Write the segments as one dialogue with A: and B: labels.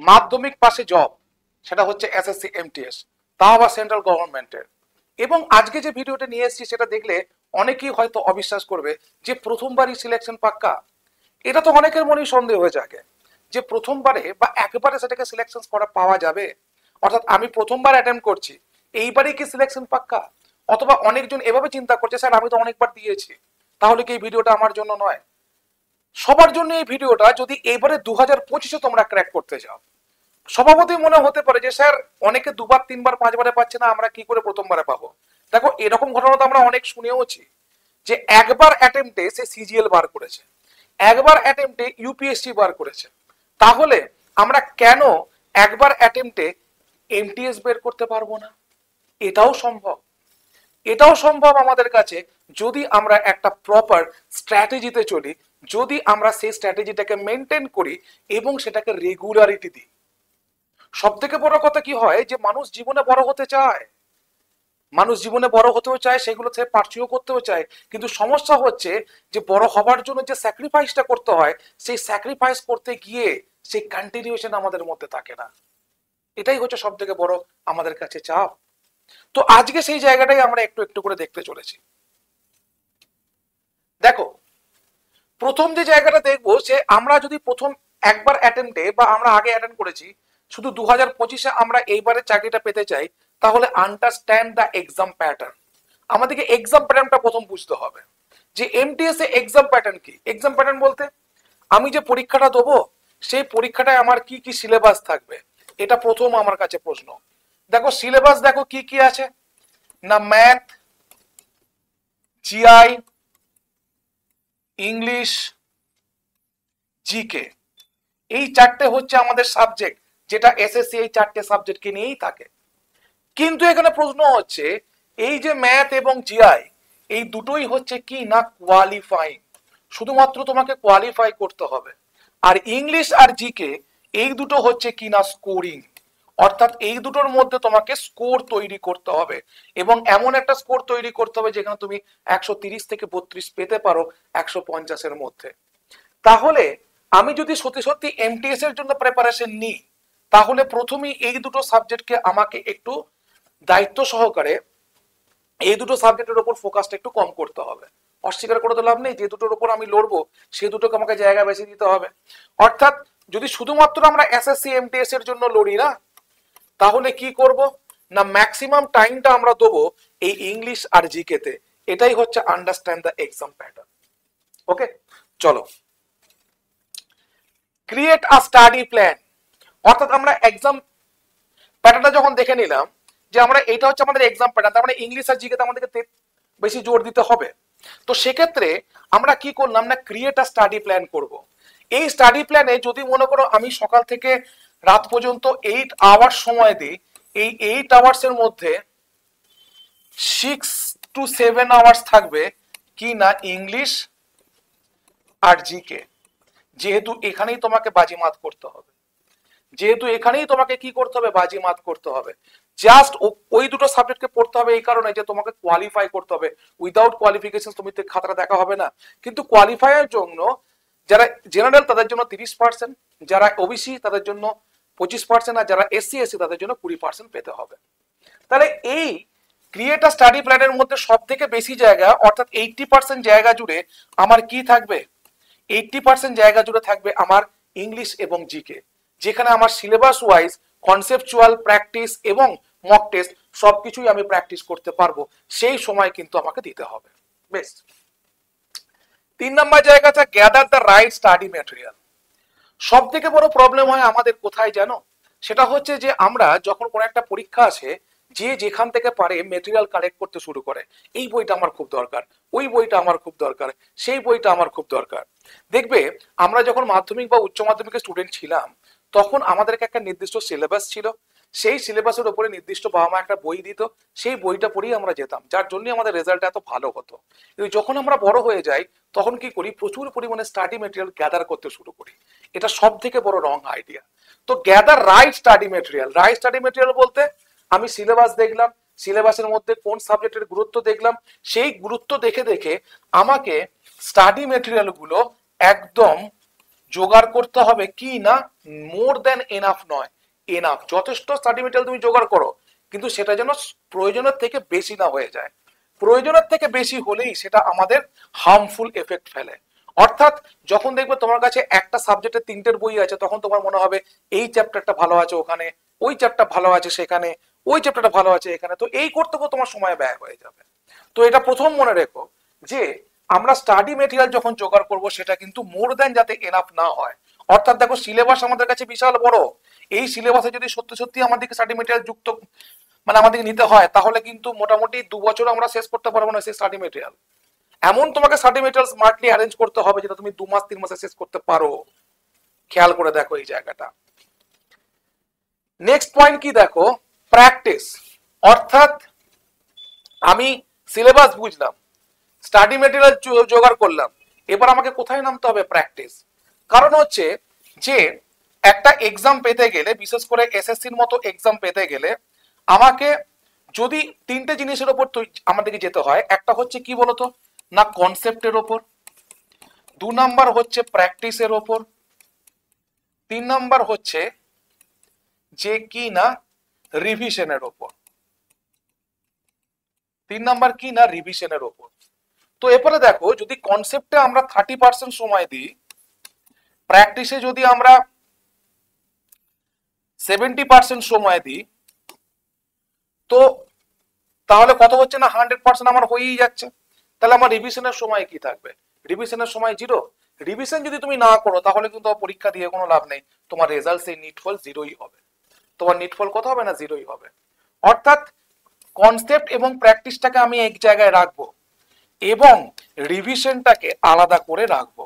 A: মাধ্যমিক পাশে জব, সেটা হচ্ছে এসএসসি এমটিএস, তাও আবার সেন্ট্রাল গভর্নমেন্টের। এবং আজকে যে ভিডিওটা নিয়ে এসেছি সেটা দেখলে অনেকেই হয়তো অবিশ্বাস করবে যে প্রথমবারই সিলেকশন পাক্কা। এটা তো অনেকের মনেই সন্দেহ হয়ে যাবে যে প্রথমবারে বা একবারে সেটাকে সিলেকশন করা পাওয়া যাবে, অর্থাৎ আমি প্রথমবার অ্যাটেম্প করছি, এইবারই কি সিলেকশন পাক্কা? অথবা অনেকজন এভাবে চিন্তা করছে, স্যার আমি তো অনেকবার দিয়েছি, তাহলে কি এই ভিডিওটা আমার জন্য নয়? সবার জন্য এই ভিডিওটা। যদি এবারে 2025-এ তোমরা ক্র্যাক করতে চাও, স্বভাবতই মনে হতে পারে যে স্যার অনেকে দুবার তিনবার পাঁচবারে পাচ্ছে না, আমরা কি করে প্রথমবারে পাবো? দেখো, এরকম ঘটনা তো আমরা অনেক শুনেওছি যে একবার অ্যাটেম্পটে সে সিজিএল বার করেছে, একবার অ্যাটেম্পটে ইউপিএসসি বার করেছে। তাহলে আমরা কেন একবার অ্যাটেম্পটে এমটিএস বের করতে পারবো না? এটাও সম্ভব, এটাও সম্ভব আমাদের কাছে, যদি আমরা একটা প্রপার স্ট্র্যাটেজিতে চলি, যদি আমরা সেই স্ট্র্যাটেজিটাকে মেনটেন করি এবং সেটাকে রেগুলারিটি দিই। সব থেকে বড় কথা কি হয় যে মানুষ জীবনে বড় হতে চায়, মানুষ জীবনে বড় হতেও চায়, সেগুলো থেকে পার্সিও করতেও চায়, কিন্তু সমস্যা হচ্ছে যে বড় হবার জন্য যে স্যাক্রিফাইসটা করতে হয়, সেই স্যাক্রিফাইস করতে গিয়ে সেই কন্টিনিউশন আমাদের মধ্যে থাকে না। এটাই হচ্ছে সব থেকে বড় আমাদের কাছে চাপ। তো আজকে সেই জায়গাটাই আমরা একটু একটু করে দেখতে চলেছি। দেখো, প্রথম যে জায়গাটা দেখবো যে আমরা যদি প্রথম একবার অ্যাটেম্পটে বা আমরা আগে অ্যাটেন্ড করেছি, শুধু 2025-এ আমরা এইবারে চাকরিটা পেতে চাই, তাহলে আন্ডারস্ট্যান্ড দ্য এক্সাম প্যাটার্ন। আমাদেরকে এক্সাম প্যাটার্নটা প্রথম বুঝতে হবে যে এমটিএস এ এক্সাম প্যাটার্ন কি। এক্সাম প্যাটার্ন বলতে আমি যে পরীক্ষাটা দেবো, সেই পরীক্ষাটায় আমার কি কি সিলেবাস থাকবে, এটা প্রথম আমার কাছে প্রশ্ন। দেখো সিলেবাস, দেখো কি কি আছে না, ম্যাথ, জিআই, ইংলিশ, জিকে, এই চারটে হচ্ছে আমাদের সাবজেক্ট, যেটা এসএসসি এই চারটে সাবজেক্টকে নিয়েই থাকে। কিন্তু এখানে প্রশ্ন হচ্ছে, এই যে ম্যাথ এবং জিআই, এই দুটোই হচ্ছে কি না কোয়ালিফাইং, শুধুমাত্র তোমাকে কোয়ালিফাই করতে হবে। আর ইংলিশ আর জিকে, এই দুটো হচ্ছে কি না স্কোরিং, অর্থাৎ এই দুটোর মধ্যে তোমাকে স্কোর তৈরি করতে হবে, এবং এমন একটা স্কোর তৈরি করতে হবে যেখানে তুমি 130 থেকে 32 পেতে পারো 150-এর মধ্যে। তাহলে আমি যদি সত্যি সত্যি এমটিএস এর জন্য প্রিপারেশন নিই, তাহলে প্রথমেই এই দুটো সাবজেক্টকে আমাকে একটু দায়িত্ব সহকারে এই দুটো সাবজেক্টের উপর ফোকাসটা একটু কম করতে হবে। অস্বীকার করে তো লাভ নেই, যে দুটোর উপর আমি লড়বো সেই দুটোকে আমাকে জায়গা বেছে দিতে হবে। অর্থাৎ যদি শুধুমাত্র আমরা এসএসসি এমটিএস এর জন্য লড়ি না, তাহলে কি করব না, ম্যাক্সিমাম টাইমটা আমরা দেবো এই ইংলিশ আর জিকে তে। এটাই হচ্ছে আন্ডারস্ট্যান্ড দ্য এক্সাম প্যাটার্ন। ওকে, চলো, ক্রিয়েট আ স্টাডি প্ল্যান। অর্থাৎ আমরা এক্সাম প্যাটার্নটা যখন দেখে নিলাম যে আমরা এটা হচ্ছে আমাদের এক্সাম প্যাটার্ন, তার মানে ইংলিশ আর জিকে তে আমাদেরকে বেশি জোর দিতে হবে। তো সেক্ষেত্রে আমরা কি করলাম না, ক্রিয়েট আ স্টাডি প্ল্যান করব। এই স্টাডি প্ল্যানে যদি মনে করো আমি সকাল থেকে রাত পর্যন্ত 8 আওয়ার্স সময় দিই, এই 8 আওয়ার্স এর মধ্যে 6 to 7 আওয়ার্স থাকবে কি না ইংলিশ আর জিকে। যেহেতু এখানেই তোমাকে বাজিমাত করতে হবে, যেহেতু এখানেই তোমাকে কি করতে হবে, বাজিমাত করতে হবে। জাস্ট ওই দুটো সাবজেক্টকে পড়তে হবে এই কারণে যে তোমাকে কোয়ালিফাই করতে হবে। উইদাউট কোয়ালিফিকেশন তুমি খাতাটা দেখা হবে না। কিন্তু কোয়ালিফাইয়ের জন্য যারা জেনারেল তাদের জন্য 30%, যারা ওবিসি তাদের জন্য 25%, আর যারা এসসি এসসি তাদের জন্য 20% পেতে হবে। তাহলে এই ক্রিয়েট আ স্টাডি প্ল্যানের মধ্যে সব থেকে বেশি জায়গা, অর্থাৎ 80% জায়গা জুড়ে আমার কি থাকবে, 80% জায়গা জুড়ে থাকবে আমার ইংলিশ এবং জিকে, যেখানে আমার সিলেবাস ওয়াইজ কনসেপচুয়াল প্র্যাকটিস এবং মক টেস্ট সবকিছুই আমি প্র্যাকটিস করতে পারবো। সেই সময় কিন্তু আমাকে দিতে হবে। বেশ, 3 নম্বর জায়গাটা gather the right study material. সব থেকে বড় প্রবলেম হয় আমাদের কোথায় জানো, সেটা হচ্ছে যে আমরা যখন কোনো একটা পরীক্ষা আসে, যে যেখান থেকে পারে মেটেরিয়াল কালেক্ট করতে শুরু করে, এই বইটা আমার খুব দরকার, ওই বইটা আমার খুব দরকার, সেই বইটা আমার খুব দরকার। দেখবে আমরা যখন মাধ্যমিক বা উচ্চ মাধ্যমিকের স্টুডেন্ট ছিলাম, তখন আমাদেরকে একটা নির্দিষ্ট সিলেবাস ছিল, সেই সিলেবাসের উপরে নির্দিষ্ট বাবা মা একটা বই দিত, সেই বইটা পড়েই আমরা যেতাম, যার জন্য আমাদের রেজাল্ট এত ভালো হতো। কিন্তু যখন আমরা বড় হয়ে যাই, তখন কি করি, প্রচুর পরিমাণে স্টাডি মেটেরিয়াল গ্যাদার করতে শুরু করি। এটা সব থেকে বড় রং আইডিয়া। তো gather right study material. Right study material বলতে আমি সিলেবাস দেখলাম, সিলেবাসের মধ্যে কোন সাবজেক্টের গুরুত্ব দেখলাম, সেই গুরুত্ব দেখে দেখে আমাকে স্টাডি মেটেরিয়াল গুলো একদম জোগাড় করতে হবে কি না, মোর দেন এনাফ নয়, এনাফ, যথেষ্ট স্টাডি মেটেরিয়াল তুমি জোগাড় করো, কিন্তু সেটা যেন প্রয়োজনের থেকে বেশি না হয়ে যায়। প্রয়োজনের থেকে বেশি হলেই সেটা আমাদের হার্মফুল এফেক্ট ফেলে। অর্থাৎ যখন দেখবে তোমার কাছে একটা সাবজেক্টের 3টের বই আছে, তখন তোমার মনে হবে এই চ্যাপ্টারটা ভালো আছে ওখানে, ওই চ্যাপ্টার ভালো আছে সেখানে, ওই চ্যাপ্টারটা ভালো আছে এখানে, তো এই করতে করতে তোমার সময় ব্যয় হয়ে যাবে। তো এটা প্রথম মনে রেখো যে আমরা স্টাডি মেটেরিয়াল যখন জোগাড় করব সেটা কিন্তু মোর দেন যাতে এনাফ না হয়। অর্থাৎ দেখো সিলেবাস আমাদের কাছে বিশাল বড়, এই সিলেবাসে যদি সত্যি সত্যি আমাদেরকে স্টাডি মেটেরিয়াল যুক্ত মানে আমাদেরকে নিতে হয়, তাহলে কিন্তু মোটামুটি 2 বছর আমরা শেষ করতে পারবো না সেই স্টাডি মেটেরিয়াল। এমন তোমাকে স্টাডি মেটেরিয়াল স্মার্টলি অ্যারেঞ্জ করতে হবে যেটা তুমি 2 মাস 3 মাসে শেষ করতে পারো। খেয়াল করে দেখো এই জায়গাটা। নেক্সট পয়েন্ট কি দেখো, প্র্যাকটিস। অর্থাৎ আমি সিলেবাস বুঝলাম, স্টাডি মেটেরিয়াল জোগাড় করলাম, এবার আমাকে কোথায় নামতে হবে, প্র্যাকটিস। কারণ হচ্ছে যে একটা এক্সাম পেতে গেলে, বিশেষ করে এসএসসির মতো এক্সাম পেতে গেলে আমাকে যদি 3টে জিনিসের উপর আমাদেরকে যেতে হয়, একটা হচ্ছে কি বলতো না, কনসেপ্টের ওপর, 2 নাম্বার হচ্ছে প্র্যাকটিসের ওপর, 3 নাম্বার হচ্ছে যে কি না রিভিশনের ওপর, 3 নাম্বার কি না রিভিশনের ওপর। তো এরপরে দেখো, যদি কনসেপ্টে আমরা 30% সময় দিই, প্র্যাকটিসে যদি আমরা 70% সময় দিই, তো তাহলে কত হচ্ছে না, 100% আমার হয়েই যাচ্ছে। তাহলে আমার রিভিশনের সময় কি থাকবে, রিভিশনের সময় 0। রিভিশন যদি তুমি না করো তাহলে কিন্তু পরীক্ষা দিয়ে কোনো লাভ নেই, তোমার রেজাল্ট সেই নিটফল 0ই হবে। তোমার নিটফল কত হবে না, 0ই হবে। অর্থাৎ কনসেপ্ট এবং প্র্যাকটিসটাকে আমি এক জায়গায় রাখবো এবং রিভিশনটাকে আলাদা করে রাখবো।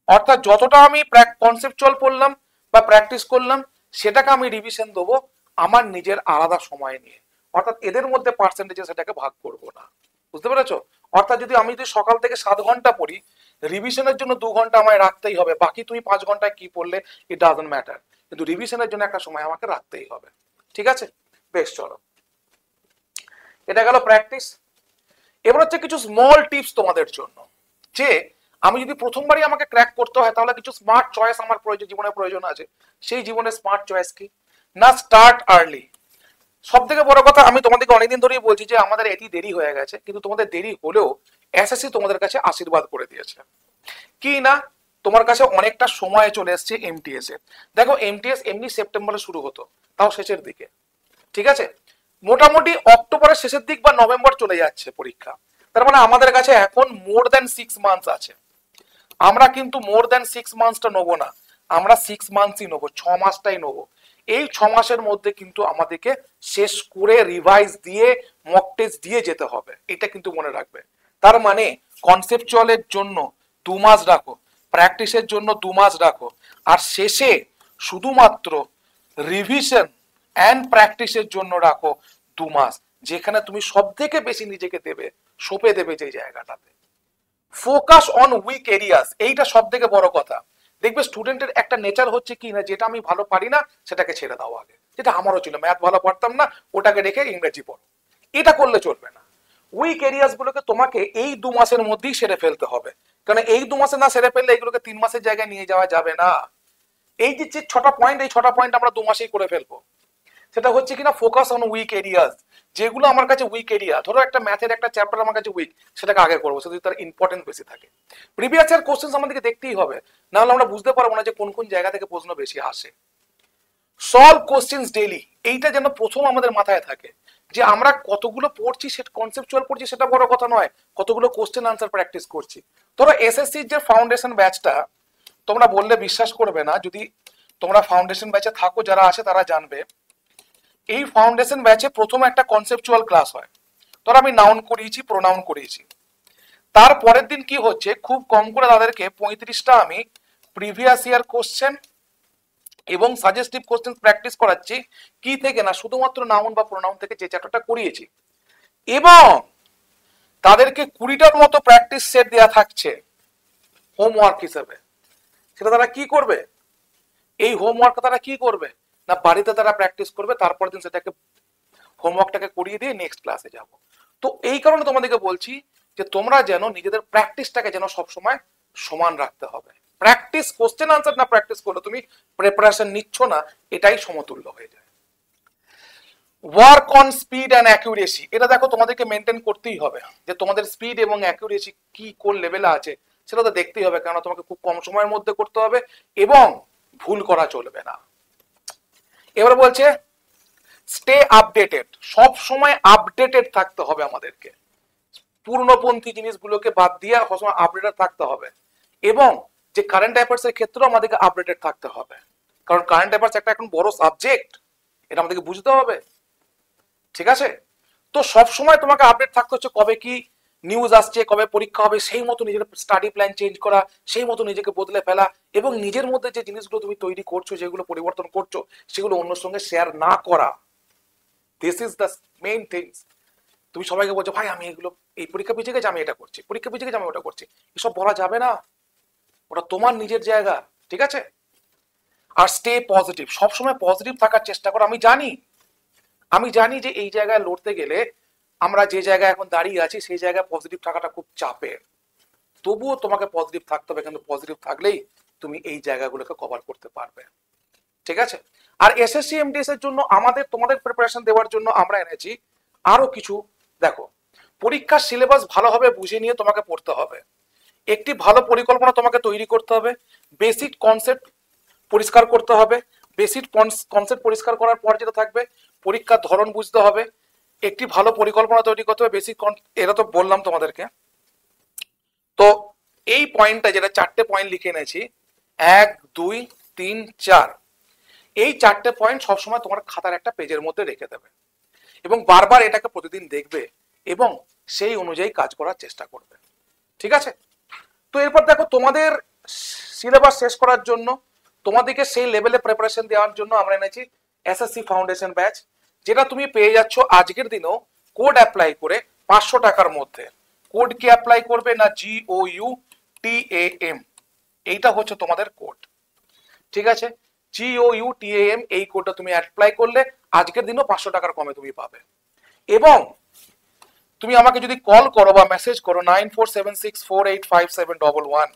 A: অর্থাৎ যতটা আমি কনসেপচুয়াল পড়লাম বা প্র্যাকটিস করলাম, সেটাকে আমি রিভিশন দেবো আমার নিজের আলাদা সময় নিয়ে। অর্থাৎ এদের মধ্যে পার্সেন্টেজে সেটাকে ভাগ করব না। বুঝতে পেরেছো? অর্থাৎ আমি যদি সকাল থেকে 7 ঘন্টা পড়ি, রিভিশনের জন্য 2 ঘন্টা আমায় রাখতেই হবে, বাকি তুমি 5 ঘন্টায় কি পড়লে ইট ডাজন্ট ম্যাটার, কিন্তু রিভিশনের জন্য একটা সময় আমাকে রাখতেই হবে। ঠিক আছে, বেশ, চলো, এটা গেল প্র্যাকটিস। এবার হচ্ছে কিছু স্মল টিপস তোমাদের জন্য, যে আমি যদি প্রথমবারই আমাকে ক্র্যাক করতে হয় তাহলে কিছু স্মার্ট চয়েস আমার প্রয়োজন, জীবনের প্রয়োজন আছে। সেই জীবনের স্মার্ট চয়েস কি না, স্টার্ট আর্লি। সব থেকে বড় কথা, আমি তোমাদেরকে অনেকদিন ধরেই বলছি যে আমাদের এটি দেরি হয়ে গেছে, কিন্তু তোমাদের দেরি হলেও এসএসসি তোমাদের কাছে আশীর্বাদ করে দিয়েছে কি না, তোমার কাছে অনেকটা সময় চলে এসছে এমটিএস এর। দেখো এমটিএস এমনি সেপ্টেম্বরে শুরু হতো, তাও শেষের দিকে, ঠিক আছে, মোটামুটি অক্টোবরের শেষের দিক বা নভেম্বর চলে যাচ্ছে পরীক্ষা। তার মানে আমাদের কাছে এখন মোর দেন 6 মান্থস আছে। আমরা কিন্তু মোর দেন 6 মান্থসটা নেবো না, আমরা 6 মান্থসই নেবো, 6 মাসটাই নেবো। এই 6 মাসের মধ্যে কিন্তু আমাদেরকে শেষ করে রিভাইজ দিয়ে মক টেস্ট দিয়ে যেতে হবে, এটা কিন্তু মনে রাখবে। তার মানে কনসেপচুয়ালের জন্য 2 মাস রাখো, প্র্যাকটিসের জন্য 2 মাস রাখো, আর শেষে শুধুমাত্র রিভিশন অ্যান্ড প্র্যাকটিসের জন্য রাখো 2 মাস, যেখানে তুমি সব থেকে বেশি নিজেকে দেবে, সঁপে দেবে যে জায়গাটাতে। ফোকাস অন উইক এরিয়াস, এইটা সব থেকে বড় কথা। দেখবে স্টুডেন্টের একটা নেচার হচ্ছে কি না, যেটা আমি ভালো পারি না সেটাকে ছেড়ে দাও আগে, যেটা আমারও ছিল, ম্যাথ ভালো পারতাম না, ওটাকে রেখে ইংরেজি পড়ো, এটা করলে চলবে না। উইক এরিয়াস গুলোকে তোমাকে এই 2 মাসের মধ্যেই সেরে ফেলতে হবে, কারণ এই 2 মাসে না সেরে ফেললে এগুলোকে 3 মাসের জায়গায় নিয়ে যাওয়া যাবে না। এই যে 6টা পয়েন্ট, এই 6টা পয়েন্ট আমরা 2 মাসেই করে ফেলবো। সেটা হচ্ছে কিনা ফোকাস অন উইক এরিয়াস, যেগুলো আমার কাছে উইক এরিয়া, ধরো একটা ম্যাথের একটা চ্যাপ্টার আমার কাছে উইক, সেটাকে আগে করবো, সেটা তার ইম্পর্টেন্স বেশি থাকে। প্রিভিয়াস ইয়ার কোশ্চেন আমাদেরকে দেখতেই হবে, নাহলে আমরা বুঝতে পারবো না যে কোন কোন জায়গা থেকে প্রশ্ন বেশি আসে। সলভ কোশ্চেন্স ডেইলি, এইটা যেন প্রথম আমাদের মাথায় থাকে, যে আমরা কতগুলো পড়ছি, সেটা কনসেপচুয়াল পড়ছি সেটা বড় কথা নয়, কতগুলো কোশ্চেন আনসার প্র্যাকটিস করছি। ধরো এসএসসির যে ফাউন্ডেশন ব্যাচটা, তোমরা বললে বিশ্বাস করবে না, যদি তোমরা ফাউন্ডেশন ব্যাচে থাকো, যারা আছে তারা জানবে, এই ফাউন্ডেশন ব্যাচে প্রথম একটা কনসেপচুয়াল ক্লাস হয়। ধর আমি নাউন করিয়েছি, প্রোনাউন করিয়েছি, তার পরের দিন কি হচ্ছে, খুব কম করে তাদেরকে 35টা আমি প্রিভিয়াস ইয়ার কোশ্চেন এবং সাজেস্টিভ কোশ্চেন প্র্যাকটিস করাচ্ছি। কি থেকে না, শুধুমাত্র নাউন বা প্রোনাউন থেকে যে চ্যাপ্টারটা করিয়েছি, এবং তাদেরকে 20টার মতো প্র্যাকটিস সেট দেওয়া থাকছে হোমওয়ার্ক হিসেবে। সেটা তারা কি করবে, এই হোমওয়ার্ক তারা কি করবে না, বাড়িতে তারা প্র্যাকটিস করবে, তারপর দিন সেটাকে হোমওয়ার্কটাকে করিয়ে দিয়ে নেক্সট ক্লাসে যাব। তো এই কারণে তোমাদেরকে বলছি যে তোমরা যেন নিজেদের প্র্যাকটিসটাকে যেন সবসময় সমান রাখতে হবে। প্র্যাকটিস কোশ্চেন আনসার না প্র্যাকটিস করলে তুমি প্রিপারেশন নিচ্ছ না, এটাই সমতুল্য হয়ে যায়। Work on speed and accuracy, এটা দেখো তোমাদেরকে মেনটেন করতেই হবে, যে তোমাদের স্পিড এবং অ্যাকুরেসি কি কোন লেভেলে আছে সেটা তো দেখতেই হবে, কারণ তোমাকে খুব কম সময়ের মধ্যে করতে হবে এবং ভুল করা চলবে না। এবার বলছে স্টে আপডেটেড, সব সময় আপডেটেড থাকতে হবে আমাদেরকে, পূর্ণপন্থী জিনিসগুলোকে বাদ দিয়ে সবসময় আপডেটেড থাকতে হবে, এবং যে কারেন্ট অ্যাফেয়ার্স এর ক্ষেত্রেও আমাদেরকে আপডেটেড থাকতে হবে, কারণ কারেন্ট অ্যাফেয়ার্স একটা এখন বড় সাবজেক্ট, এটা আমাদেরকে বুঝতে হবে। ঠিক আছে, তো সব সময় তোমাকে আপডেট থাকতে হচ্ছে, কবে কি নিউজ আসছে, কবে পরীক্ষা হবে, সেই মতো নিজের স্টাডি প্ল্যান চেঞ্জ করা, সেই মতো নিজেকে বদলে ফেলা, এবং নিজের মধ্যে যে জিনিসগুলো তুমি তৈরি করছো, যেগুলো পরিবর্তন করছো, সেগুলো অন্যের সঙ্গে শেয়ার না করা। This is the main things. তুমি সবাইকে বলছো ভাই আমি এগুলো, এই পরীক্ষা পিছিয়ে গেছে আমি এটা করছি, পরীক্ষা পিছিয়ে গেছে আমি ওটা করছি, এসব বলা যাবে না, ওটা তোমার নিজের জায়গা। ঠিক আছে, আর স্টে পজিটিভ, সবসময় পজিটিভ থাকার চেষ্টা করো। আমি জানি যে এই জায়গায় লড়তে গেলে, আমরা যে জায়গায় এখন দাঁড়িয়ে আছি সেই জায়গায় পজিটিভ থাকাটা খুব চাপের, তবুও তোমাকে পজিটিভ থাকতে হবে, কিন্তু পজিটিভ থাকলেই তুমি এই জায়গাগুলোকে কভার করতে পারবে। ঠিক আছে, আর এসএসসি এমটিএস এর জন্য তোমাদের প্রিপারেশন দেওয়ার জন্য আমরা এনেছি আরো কিছু। দেখো, পরীক্ষার সিলেবাস ভালোভাবে বুঝে নিয়ে তোমাকে পড়তে হবে, একটি ভালো পরিকল্পনা তোমাকে তৈরি করতে হবে, বেসিক কনসেপ্ট পরিষ্কার করতে হবে, বেসিক কনসেপ্ট পরিষ্কার করার পর যেটা থাকবে, পরীক্ষার ধরন বুঝতে হবে, একটি ভালো পরিকল্পনা তৈরি করতে হবে, বেসিক, এটা তো বললাম তোমাদেরকে। তো এই পয়েন্টটা, যেটা 4টে পয়েন্ট লিখে এনেছি, 1 2 3 4, এই 4টে পয়েন্ট সবসময় তোমার খাতার একটা পেজের মধ্যে রেখে দেবে, এবং বারবার এটাকে প্রতিদিন দেখবে এবং সেই অনুযায়ী কাজ করার চেষ্টা করবে। ঠিক আছে, তো এরপর দেখো, তোমাদের সিলেবাস শেষ করার জন্য, তোমাদেরকে সেই লেভেলে প্রিপারেশন দেওয়ার জন্য আমরা এনেছি এসএসসি ফাউন্ডেশন ব্যাচ, যেটা তুমি পেয়ে যাচ্ছ আজকের দিনেও কোড অ্যাপ্লাই করে 500 টাকার মধ্যে। কোড কি অ্যাপ্লাই করবে না, GOUTAM, এইটা হচ্ছে তোমাদের কোড। ঠিক আছে, GOUTAM, এই কোডটা তুমি অ্যাপ্লাই করলে আজকের দিনও 500 টাকার কমে তুমি পাবে। এবং তুমি আমাকে যদি কল করো বা মেসেজ করো 9476485711,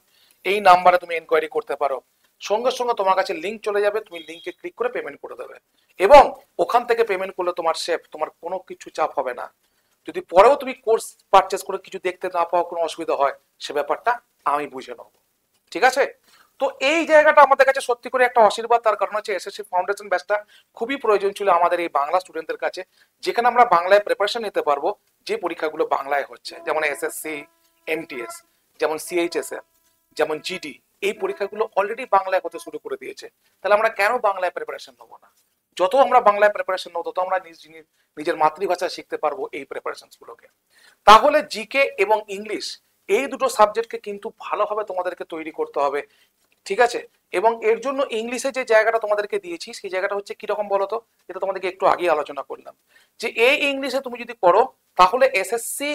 A: এই নাম্বারে তুমি এনকোয়ারি করতে পারো, সঙ্গে সঙ্গে তোমার কাছে লিঙ্ক চলে যাবে, তুমি লিঙ্কে ক্লিক করে পেমেন্ট করে দেবে, এবং ওখান থেকে পেমেন্ট করলে তোমার সেফ, তোমার কোনো কিছু চাপ হবে না। যদি পরেও তুমি কোর্স পারচেস করে কিছু দেখতে না পাও, কোনো অসুবিধা হয়, সে ব্যাপারটা আমি বুঝে নেব। ঠিক আছে, তো এই জায়গাটা আমাদের কাছে সত্যি করে একটা আশীর্বাদ, তার কারণ হচ্ছে এসএসসি ফাউন্ডেশন ব্যাচটা খুবই প্রয়োজন ছিল আমাদের এই বাংলা স্টুডেন্টদের কাছে, যেখানে আমরা বাংলায় প্রিপারেশন নিতে পারবো, যে পরীক্ষাগুলো বাংলায় হচ্ছে, যেমন এসএসসি এমটিএস, যেমন সিএইচএসএফ, যেমন জিডি, এই পরীক্ষাগুলো অলরেডি বাংলায় হতে শুরু করে দিয়েছে। তাহলে আমরা কেন বাংলায় প্রিপারেশন নেবো না? যত আমরা বাংলায় প্রিপারেশন নেবো, তত আমরা নিজের মাতৃভাষা শিখতে পারবো এই প্রিপারেশন গুলোকে। তাহলে জিকে এবং ইংলিশ, এই দুটো সাবজেক্টকে কিন্তু ভালোভাবে তোমাদেরকে তৈরি করতে হবে। ঠিক আছে, এবং এর জন্য ইংলিশে যে জায়গাটা তোমাদেরকে দিয়েছি, সেই জায়গাটা হচ্ছে কিরকম বলতো, এটা তোমাদেরকে একটু আগে আলোচনা করলাম, যে এই ইংলিশে তুমি যদি করো, তাহলে এসএসসি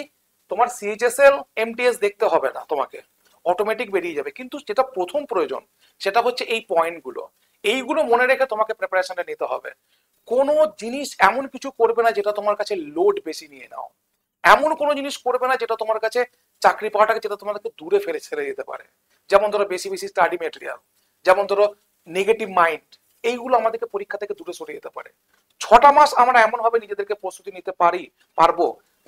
A: তোমার সিএইচএসএল এমটিএস দেখতে হবে না, তোমাকে অটোমেটিক বেরিয়ে যাবে। কিন্তু যেটা প্রথম প্রয়োজন, সেটা হচ্ছে এই পয়েন্টগুলো, এইগুলো মনে রেখে তোমাকে প্রিপারেশনটা নিতে হবে। কোনো জিনিস এমন কিছু করবে না যেটা তোমার কাছে লোড বেশি নিয়ে নাও, এমন কোনো জিনিস করবে না যেটা তোমার কাছে চাকরি পাওয়াটাকে, যেটা তোমাদেরকে দূরে ছেড়ে যেতে পারে। যেমন ধরো বেশি বেশি স্টাডি মেটেরিয়াল, যেমন ধরো নেগেটিভ মাইন্ড, এইগুলো আমাদেরকে পরীক্ষা থেকে দূরে সরিয়ে যেতে পারে। 6টা মাস আমরা এমন ভাবে নিজেদেরকে প্রস্তুতি নিতে পারবো,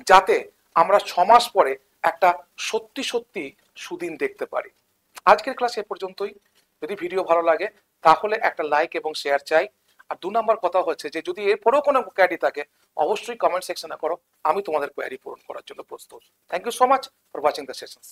A: যাতে আমরা 6 মাস পরে একটা সত্যি সত্যি সুদিন দেখতে পারি। আজকের ক্লাস এ পর্যন্তই। যদি ভিডিও ভালো লাগে তাহলে একটা লাইক এবং শেয়ার চাই। আর 2 নম্বর কথা হচ্ছে যে যদি এরপরেও কোনো কোয়ারি থাকে, অবশ্যই কমেন্ট সেকশনে করো, আমি তোমাদের কোয়ারি পূরণ করার জন্য প্রস্তুত। Thank you so much for watching the sessions.